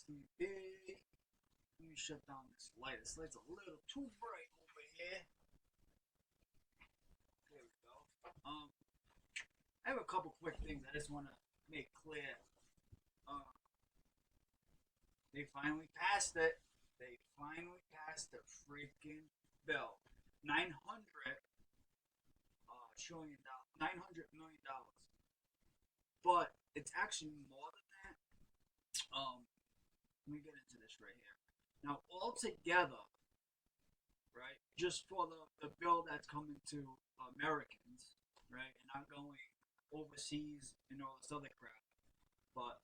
Steve B. Let me shut down this light. This light's a little too bright over here. There we go. I have a couple quick things I just want to make clear. Uh, they finally passed it. They finally passed the freaking bill. 900 trillion dollars, $900 million. But it's actually more than that. Let me get into this right here. Now, altogether, right, just for the bill that's coming to Americans, right, and not going overseas and all this other crap, but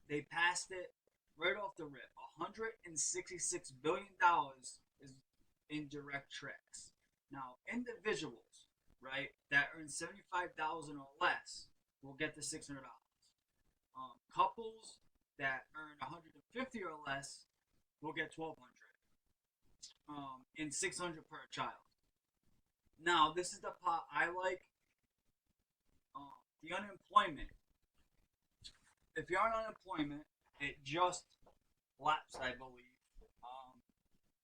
they passed it right off the rip. $166 billion is in direct tax. Now, individuals, right, that earn 75,000 or less will get the $600. Couples that earn 150 or less will get 1,200. And 600 per child. Now, this is the part I like. The unemployment. If you're on unemployment, it just lapsed, I believe.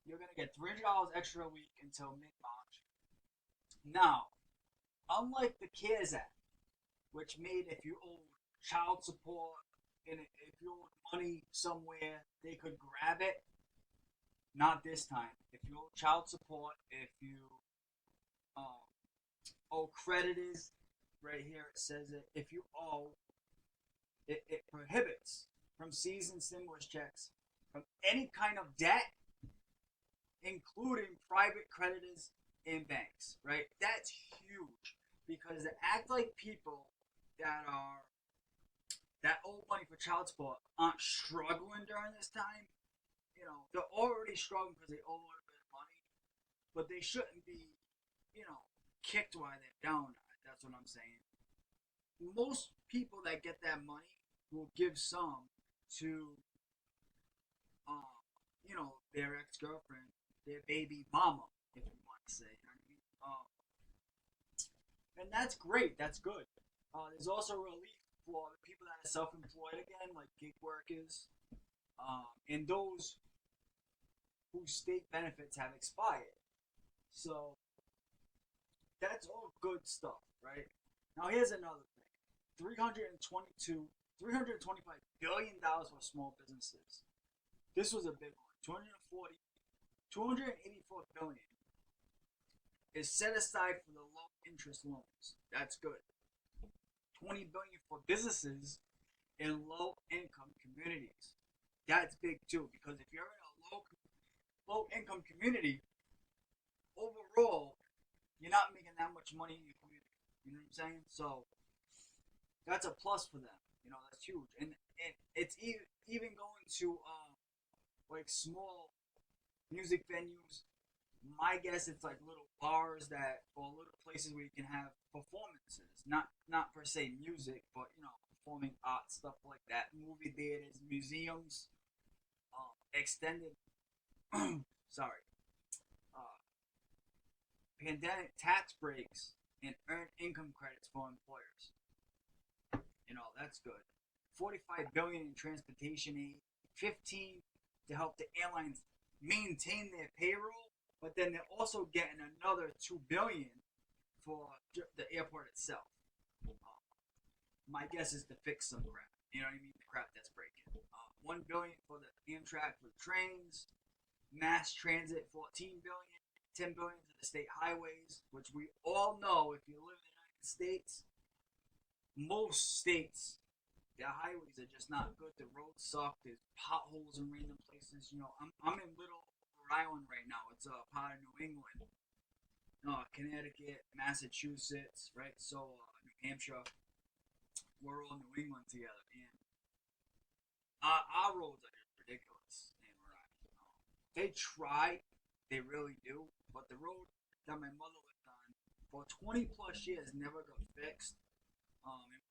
You're gonna get $300 extra a week until mid-March. Now, unlike the CARES Act, which made if you owed child support and if you owed money somewhere, they could grab it. Not this time. If you owe child support, if you owe creditors, right here it says it. If you owe, it prohibits from seizing stimulus checks from any kind of debt, including private creditors and banks, right? That's huge because they act like people that owe money for child support aren't struggling during this time. You know, they're already struggling because they owe a little bit of money, but they shouldn't be, kicked while they're down. That's what I'm saying. Most people that get that money will give some to, their ex-girlfriend, their baby mama, if you want to say. You know what I mean? And that's great. That's good. There's also relief for the people that are self-employed again, like gig workers, and those whose state benefits have expired. So that's all good stuff, right? Now here's another thing: 325 billion dollars for small businesses. This was a big one. 284 billion is set aside for the low interest loans. That's good. 20 billion for businesses in low income communities. That's big too, because if you're in a low income community, overall, you're not making that much money in your community. You know what I'm saying? So that's a plus for them. That's huge, and it's even going to like small music venues. My guess it's like little bars or little places where you can have performances, not per se music, but performing arts, stuff like that. Movie theaters, museums, extended sorry, pandemic tax breaks and earned income credits for employers. That's good. 45 billion in transportation aid, 15 to help the airlines maintain their payroll, but then they're also getting another 2 billion for the airport itself. My guess is to fix some crap. You know what I mean? The crap that's breaking. 1 billion for the Amtrak for the trains, mass transit 14 billion, 10 billion to the state highways, which we all know if you live in the United States, most states, their highways are just not good. The roads suck. There's potholes in random places. I'm in Little Rhode Island right now. It's a part of New England, Connecticut, Massachusetts, right? So New Hampshire, we're all New England together, and our roads are just ridiculous in Rhode Island. They try, they really do, but the road that my mother lived on for 20 plus years never got fixed. And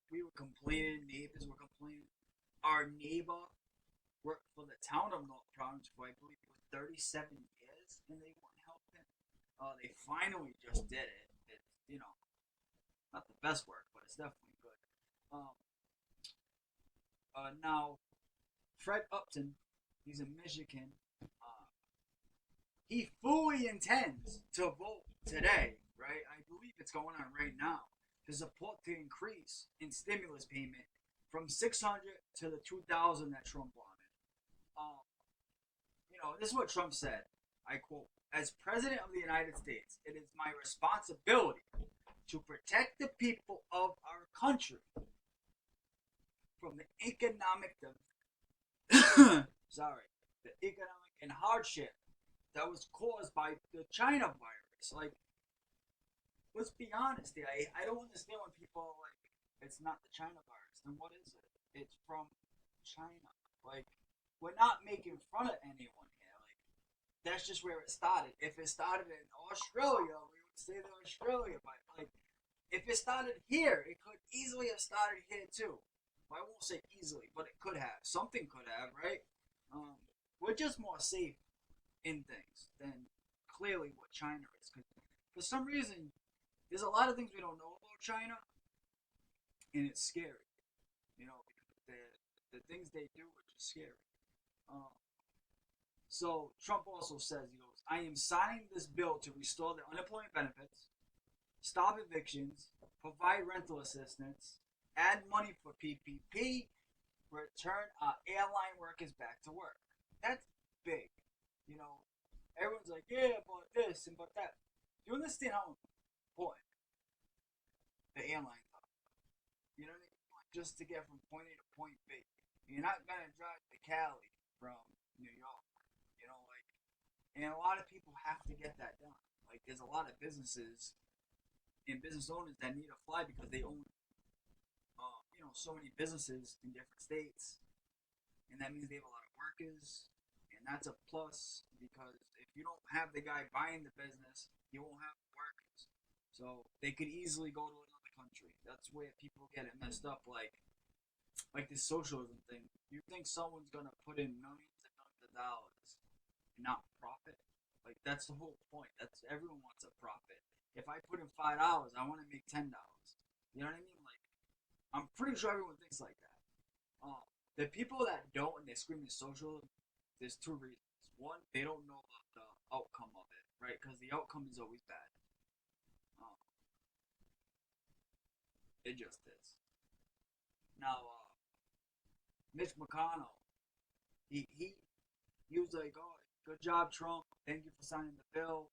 we were complaining, neighbors were complaining. Our neighbor worked for the town of North Providence for I believe it was 37 years, and they weren't helping. They finally just did it. It's not the best work, but it's definitely good. Now Fred Upton, he's in Michigan. He fully intends to vote today, right? I believe it's going on right now to support the increase in stimulus payment from 600 to the 2,000 that Trump wanted. This is what Trump said. I quote: "As president of the United States, it is my responsibility to protect the people of our country from the economic the economic and hardship that was caused by the China virus." Like, let's be honest here. I don't understand when people are like, it's not the China virus. Then what is it? It's from China. Like, we're not making fun of anyone here. Like, that's just where it started. If it started in Australia, we would say that Australia. But, like, if it started here, it could easily have started here too. Well, I won't say easily, but it could have. Something could have, right? We're just more safe in things than clearly what China is. Because for some reason, there's a lot of things we don't know about China, and it's scary. The things they do are just scary. So Trump also says, he goes, "I am signing this bill to restore the unemployment benefits, stop evictions, provide rental assistance, add money for PPP, return our airline workers back to work." That's big. Everyone's like, yeah, but this and but that. Do you understand how important the airlines are? You know what I mean? Like, just to get from point A to point B. You're not gonna drive to Cali from New York. And a lot of people have to get that done. Like, there's a lot of businesses and business owners that need to fly because they own, so many businesses in different states, and that means they have a lot of workers, and that's a plus because if you don't have the guy buying the business, you won't have the workers. So they could easily go to another country. That's where people get it messed up. Like this socialism thing. You think someone's gonna put in millions and millions of dollars and not profit? Like, that's the whole point. That's everyone wants a profit. If I put in $5, I want to make $10. You know what I mean? Like, I'm pretty sure everyone thinks like that. The people that don't and they scream at socialism, there's two reasons. One, they don't know about the outcome of it, right? Because the outcome is always bad. It just is. Now, Mitch McConnell, he was like, "Oh, good job, Trump. Thank you for signing the bill."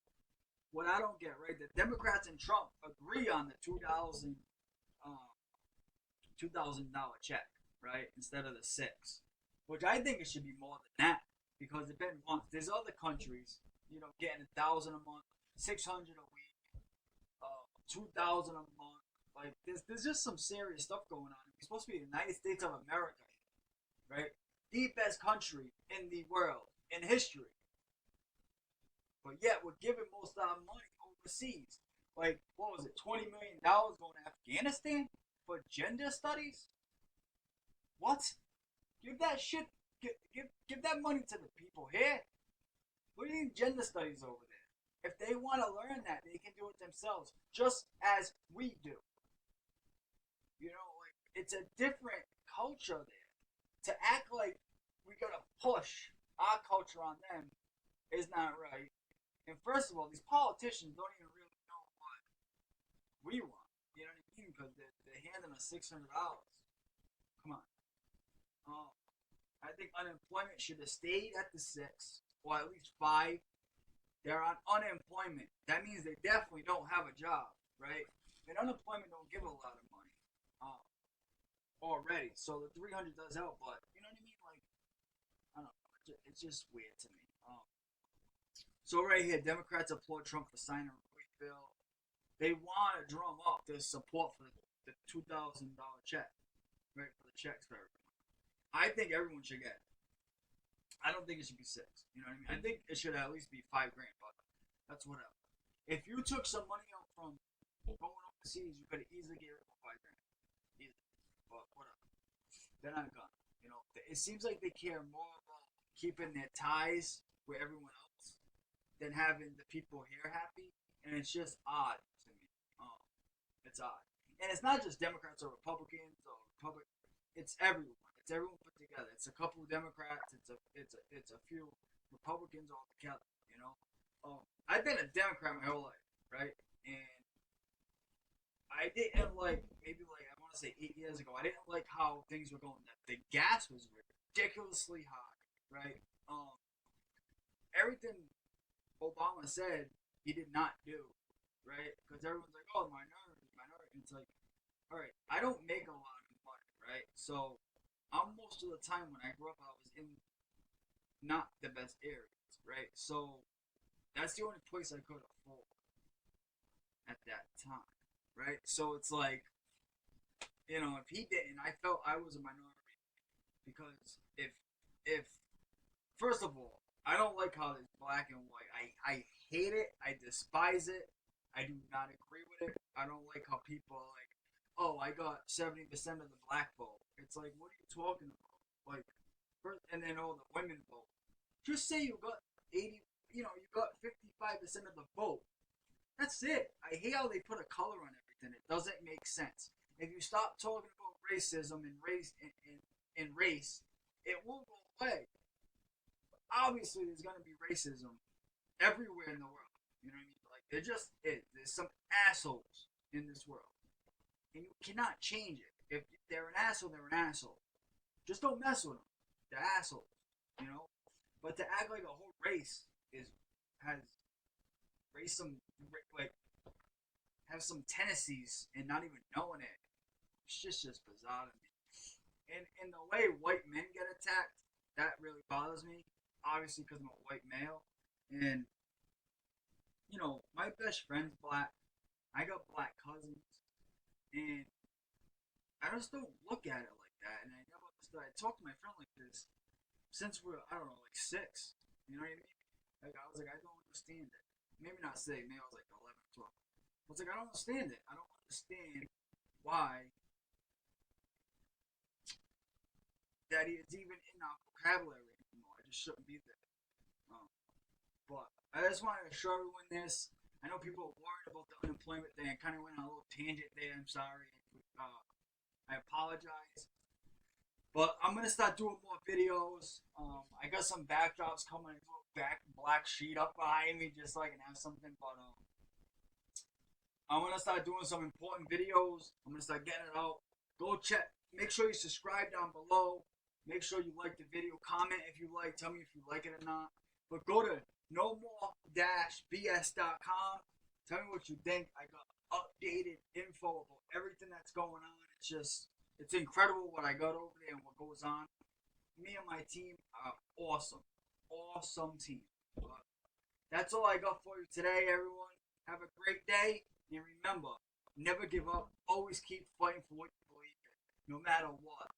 What I don't get, right? The Democrats and Trump agree on the $2,000 check, right, instead of the $6,000, which I think it should be more than that because it's been months. There's other countries, getting $1,000 a month, $600 a week, $2,000 a month. Like, there's just some serious stuff going on. We're supposed to be the United States of America, right? The best country in the world, in history. But yet we're giving most of our money overseas. Like, what was it, $20 million going to Afghanistan for gender studies? What? Give that shit, give that money to the people here. What do you need gender studies over there? If they want to learn that, they can do it themselves, just as we do. Like, it's a different culture there. To act like we're going to push our culture on them is not right. And first of all, these politicians don't even really know what we want. You know what I mean? Because they're handing us $600. Come on. I think unemployment should have stayed at the 6 or at least 5. They're on unemployment. That means they definitely don't have a job, right? And unemployment don't give a lot of money already. So the 300 does help, but you know what I mean? Like, I don't know. It's just weird to me. So right here, Democrats applaud Trump for signing a great bill. They want to drum up their support for the $2,000 check, right? For the checks for everyone. I think everyone should get it. I don't think it should be 6. You know what I mean? I think it should at least be $5,000, but that's whatever. If you took some money out from going overseas, you could have easily get it for $5,000. Easily. But whatever. They're not gonna. It seems like they care more about keeping their ties with everyone else than having the people here happy, and it's just odd to me. It's odd, and it's not just Democrats or Republicans or Republic. It's everyone. It's everyone put together. It's a couple of Democrats. It's a few Republicans all together. You know, I've been a Democrat my whole life, right? And I didn't like maybe like I want to say 8 years ago. I didn't like how things were going. The gas was ridiculously high, right? Everything Obama said he did not do, right? Because everyone's like, oh, minority, minority. And it's like, all right, I don't make a lot of money, right? So I'm most of the time when I grew up, I was in not the best areas, right? So that's the only place I could afford at that time, right? So it's like, if he didn't, I felt I was a minority because if first of all, I don't like how it's black and white. I hate it. I despise it. I do not agree with it. I don't like how people are like, oh, I got 70% of the black vote. It's like, what are you talking about? Like, and then all the women vote. Just say you got 80, you got 55% of the vote. That's it. I hate how they put a color on everything. It doesn't make sense. If you stop talking about racism and race, it will go away. Obviously, there's gonna be racism everywhere in the world. You know what I mean? Like there just is. There's some assholes in this world, and you cannot change it. If they're an asshole, they're an asshole. Just don't mess with them. They're assholes, you know. But to act like a whole race has race some like have some tendencies and not even knowing it, it's just bizarre to me. And the way white men get attacked, that really bothers me. Obviously, because I'm a white male, and my best friend's black. I got black cousins, and I just don't look at it like that. And I never understood. I talked to my friend like this since we're I don't know like six. You know what I mean? Like I was like I don't understand it. Maybe not six. Maybe I was like 11, 12. I was like I don't understand it. I don't understand why that it's even in our vocabulary anymore. It just shouldn't be there. Um, but I just wanted to show everyone this. I know people are worried about the unemployment thing. I kind of went on a little tangent there. I'm sorry. I apologize. But I'm gonna start doing more videos. I got some backdrops coming. A little black sheet up behind me, just so I can have something. But I'm gonna start doing some important videos. I'm gonna start getting it out. Go check. Make sure you subscribe down below. Make sure you like the video. Comment if you like. Tell me if you like it or not. But go to NoMore BS.com. Tell me what you think. I got updated info about everything that's going on. It's incredible what I got over there and what goes on. Me and my team are awesome. Awesome team. But that's all I got for you today, everyone. Have a great day. And remember, never give up. Always keep fighting for what you believe in, no matter what.